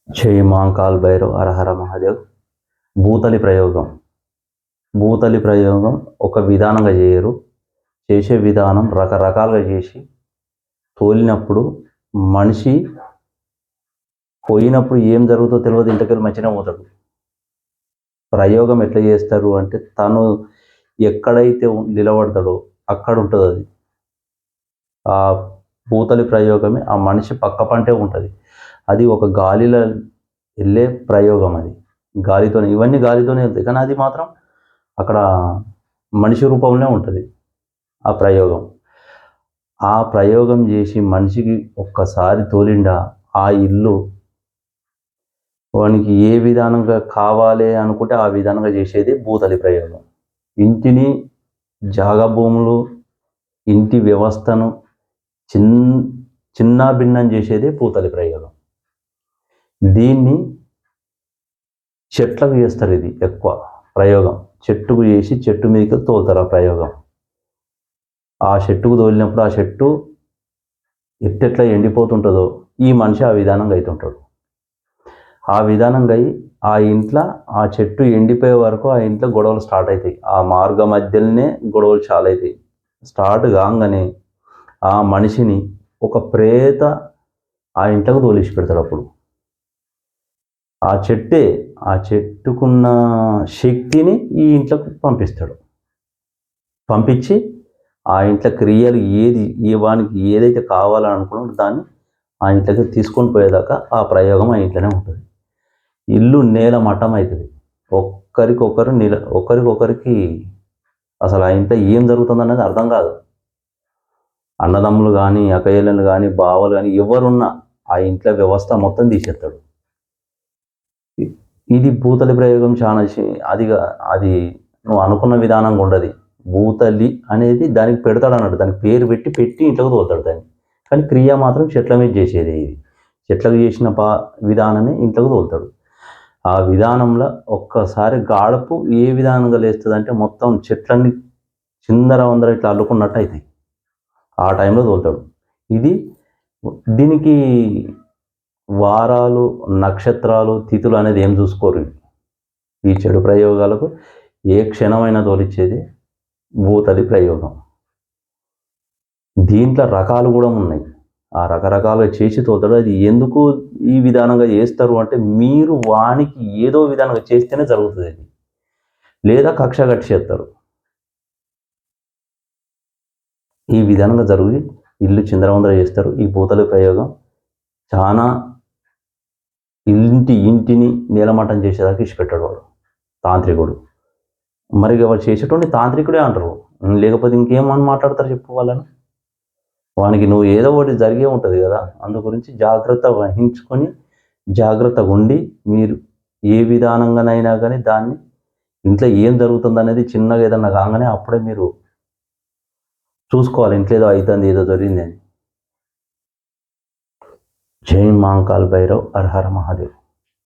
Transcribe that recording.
జై మాంకాల్ భైరవ్ హర హర మహాదేవ్. భూతలి ప్రయోగం. భూతలి ప్రయోగం ఒక విధానంగా చేయరు. చేసే విధానం రకరకాలుగా చేసి తోలినప్పుడు మనిషి పోయినప్పుడు ఏం జరుగుతుందో తెలియదు, ఇంటికెళ్ళి మంచిగా పోతాడు. ప్రయోగం ఎట్లా చేస్తారు అంటే తను ఎక్కడైతే నిలబడతాడో అక్కడ ఉంటుంది అది. ఆ భూతలి ప్రయోగమే ఆ మనిషి పక్క పంటే ఉంటుంది. అది ఒక గాలిలో వెళ్ళే ప్రయోగం. అది గాలితోనే, ఇవన్నీ గాలితోనే వెళ్తాయి, కానీ అది మాత్రం అక్కడ మనిషి రూపంలో ఉంటుంది ఆ ప్రయోగం. ఆ ప్రయోగం చేసి మనిషికి ఒక్కసారి తోలిండా ఆ ఇల్లు వానికి ఏ విధానంగా కావాలి అనుకుంటే ఆ విధానంగా చేసేది భూతలి ప్రయోగం. ఇంటిని, జాగా భూములు, ఇంటి వ్యవస్థను చిన్న భిన్నం చేసేది భూతలి ప్రయోగం. దీన్ని చెట్లకు చేస్తారు. ఇది ఎక్కువ ప్రయోగం చెట్టుకు చేసి చెట్టు మీదకి తోలుతారు ఆ ప్రయోగం. ఆ చెట్టుకు తోలినప్పుడు ఆ చెట్టు ఎట్టెట్లా ఎండిపోతుంటుందో ఈ మనిషి ఆ విధానంగా అవుతుంటాడు. ఆ విధానంగా అయి ఆ ఇంట్లో ఆ చెట్టు ఎండిపోయే వరకు ఆ ఇంట్లో గొడవలు స్టార్ట్ అవుతాయి. ఆ మార్గ మధ్యలోనే గొడవలు చాలా అవుతాయి. స్టార్ట్ కాగానే ఆ మనిషిని ఒక ప్రేత ఆ ఇంట్లోకి తోలిసి పెడతాడు. అప్పుడు ఆ చెట్టుకున్న శక్తిని ఈ ఇంట్లోకి పంపిస్తాడు. పంపించి ఆ ఇంట్లో క్రియలు వానికి ఏదైతే కావాలని అనుకున్నాడో దాన్ని ఆ ఇంట్లోకి తీసుకొని పోయేదాకా ఆ ప్రయోగం ఆ ఇంట్లోనే ఉంటుంది. ఇల్లు నేల మట్టం అవుతుంది. ఒకరికొకరికి అసలు ఆ ఇంట్లో ఏం జరుగుతుంది అనేది అర్థం కాదు. అన్నదమ్ములు కానీ, అక్కయ్యలు కానీ, బావలు కానీ ఎవరున్నా ఆ ఇంట్లో వ్యవస్థ మొత్తం తీసేస్తాడు. ఇది భూతలి ప్రయోగం. చాలా అది నువ్వు అనుకున్న విధానంగా ఉండదు. భూతలి అనేది దానికి పెడతాడు అన్నట్టు, దానికి పేరు పెట్టి ఇంట్లోకి తోలుతాడు దాన్ని. కానీ క్రియ మాత్రం చెట్ల మీద చేసేది. ఇది చెట్లకు చేసిన విధానమే ఇంట్లోకి తోలుతాడు. ఆ విధానంలో ఒక్కసారి గాడపు ఏ విధానంగా లేస్తుంది అంటే మొత్తం చెట్లన్నీ చిందర ఇట్లా అల్లుకున్నట్టు అవుతాయి. ఆ టైంలో తోలుతాడు. దీనికి వారాలు, నక్షత్రాలు, తిథులు అనేది ఏం చూసుకోరు. ఈ చెడు ప్రయోగాలకు ఏ క్షణమైనా తోలిచ్చేది భూతలి ప్రయోగం. దీంట్లో రకాలు కూడా ఉన్నాయి. ఆ రకరకాలుగా చేసి తోలుతాడు. అది ఎందుకు ఈ విధానంగా చేస్తారు అంటే మీరు వానికి ఏదో విధానంగా చేస్తేనే జరుగుతుంది అది, లేదా కక్ష కట్టి చేస్తారు. ఈ విధానంగా జరిగి ఇల్లు చిందరవందర చేస్తారు. ఈ భూతలి ప్రయోగం చాలా ఇంటిని నీలమట్టం చేసేదాకా ఇచ్చిపెట్టాడు వాడు తాంత్రికుడు. మరి వాడు చేసేటోడిని తాంత్రికుడే అంటారు, లేకపోతే ఇంకేమని మాట్లాడతారు చెప్పు వాళ్ళని. వానికి నువ్వు ఏదో ఒకటి జరిగే ఉంటుంది కదా. అందు గురించి జాగ్రత్త వహించుకొని జాగ్రత్తగా ఉండి మీరు ఏ విధానంగానైనా కానీ దాన్ని ఇంట్లో ఏం జరుగుతుంది అనేది చిన్నగా ఏదన్నా కాగానే అప్పుడే మీరు చూసుకోవాలి, ఇంట్లో ఏదో అవుతుంది, ఏదో జరిగింది అని. జై మాంకాల్ భైరవ్ హర హర మహాదేవ్.